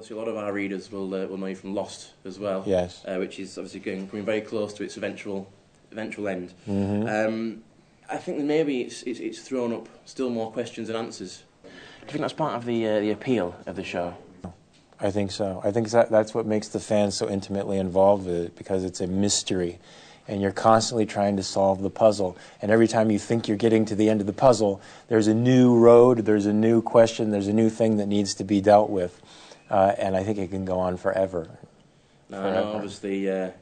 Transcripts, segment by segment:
obviously a lot of our readers will know you from Lost as well. Yes. Which is obviously coming very close to its eventual end. Mm-hmm. I think that maybe it's thrown up still more questions than answers. Do you think that's part of the appeal of the show? I think so. I think that's what makes the fans so intimately involved with it, because it's a mystery, and you're constantly trying to solve the puzzle. And every time you think you're getting to the end of the puzzle, there's a new road, there's a new question, there's a new thing that needs to be dealt with. And I think it can go on forever. Now, I know, obviously, you're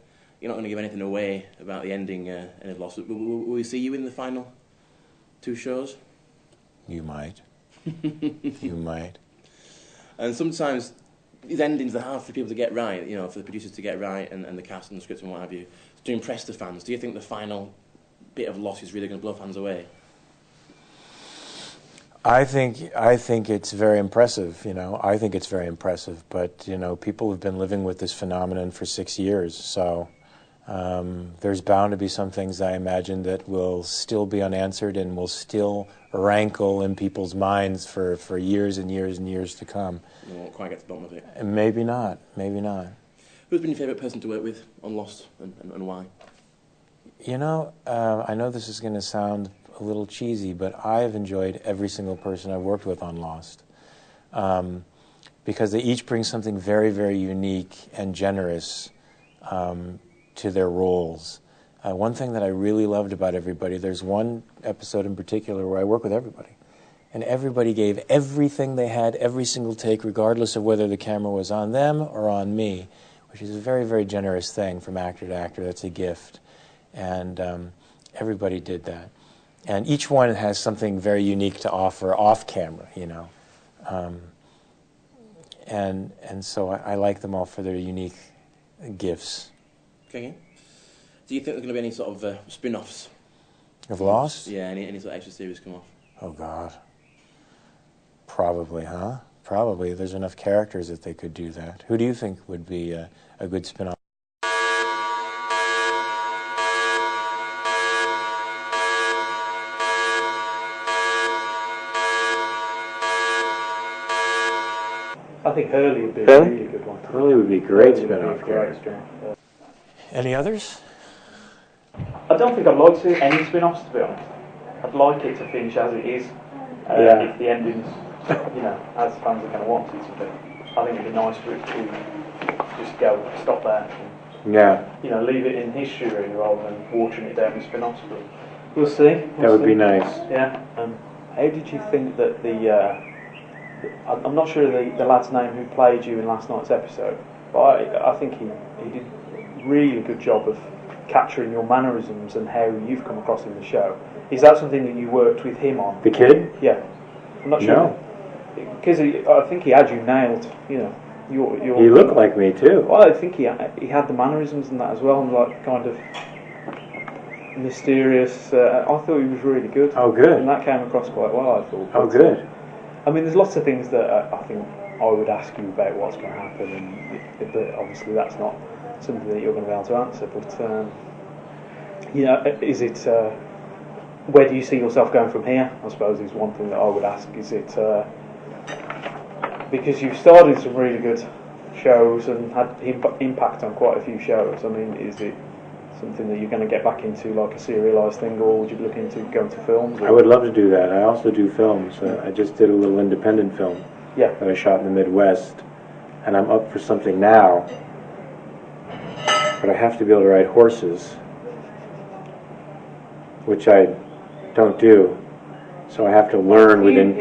not going to give anything away about the ending of Lost. Will we see you in the final 2 shows? You might. You might. And sometimes these endings are hard for people to get right, for the producers to get right, and the cast and the scripts and what have you, to impress the fans. Do you think the final bit of Lost is really going to blow fans away? I think it's very impressive, I think it's very impressive, but, people have been living with this phenomenon for 6 years, so there's bound to be some things, I imagine, that will still be unanswered and will still rankle in people's minds for years and years and years to come. You won't quite get to the bottom of it. And maybe not, maybe not. Who's been your favourite person to work with on Lost, and why? I know this is going to sound a little cheesy, but I've enjoyed every single person I've worked with on Lost, because they each bring something very, very unique and generous to their roles. One thing that I really loved about everybody, there's one episode in particular where I work with everybody, and everybody gave everything they had, every single take, regardless of whether the camera was on them or on me, which is a very, very generous thing from actor to actor. That's a gift. And everybody did that. And each one has something very unique to offer off camera, and so I like them all for their unique gifts. Okay. Do you think there's going to be any sort of spin-offs? Of Lost? Yeah, any sort of extra series come off? Oh, God. Probably, huh? Probably. There's enough characters that they could do that. Who do you think would be a good spin-off? I think Hurley would be a really good one. Hurley would be a great spin-off character. Any others? I don't think I'd like to see any spin-offs, to be honest. I'd like it to finish as it is. If the ending's, as fans are going to want it to be. I think it'd be nice for it to just stop there. And, leave it in history really, rather than watering it down with spin-offs. But we'll see. That would be nice. Yeah. How did you think that I'm not sure the lad's name who played you in last night's episode, but I think he did a really good job of capturing your mannerisms and how you've come across in the show. Is that something that you worked with him on? The kid? Yeah. I'm not sure. No. Because I think he had you nailed, your He looked like me too. Well, I think he had the mannerisms and that as well, and like kind of mysterious. I thought he was really good. Oh, good. And that came across quite well, I thought. Oh, good. I mean, there's lots of things that I think I would ask you about what's going to happen, but obviously that's not something that you're going to be able to answer. But is it? Where do you see yourself going from here? I suppose is one thing that I would ask. Is it because you've started some really good shows and had impact on quite a few shows? I mean, is it something that you're going to get back into, like a serialised thing, or would you be looking to go into films? Or? I would love to do that. I also do films. I just did a little independent film that I shot in the Midwest, and I'm up for something now, but I have to be able to ride horses, which I don't do, so I have to learn within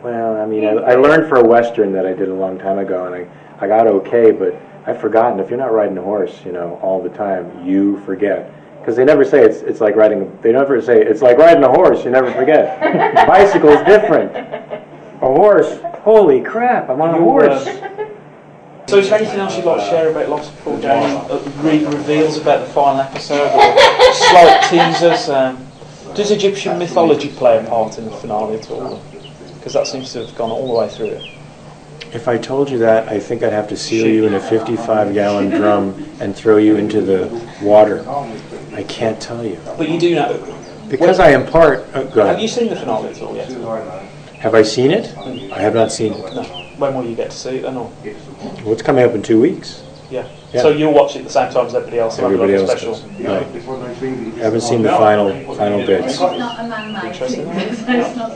I learned for a Western that I did a long time ago, and I got okay, but I've forgotten. If you're not riding a horse, all the time, you forget. Because they never say it's like riding. They never say it's like riding a horse. You never forget. Bicycle is different. A horse. Holy crap! I'm on a horse. So, is there anything else you'd like to share about Lost before Jamie reveals about the final episode, or slight teasers? Does Egyptian mythology play a part in the finale at all? Because that seems to have gone all the way through it. If I told you that, I think I'd have to seal you in a 55-gallon drum and throw you into the water. I can't tell you. But you do know. Because I impart... go ahead. Have you seen the finale at all yet? Have I seen it? I have not seen it. No. when will you get to see it then? Or? Well, it's coming up in 2 weeks. Yeah. Yeah. So you'll watch it at the same time as everybody else. Everybody else special. does. Right. I haven't seen the final bits. It's not a man-made thing, so it's not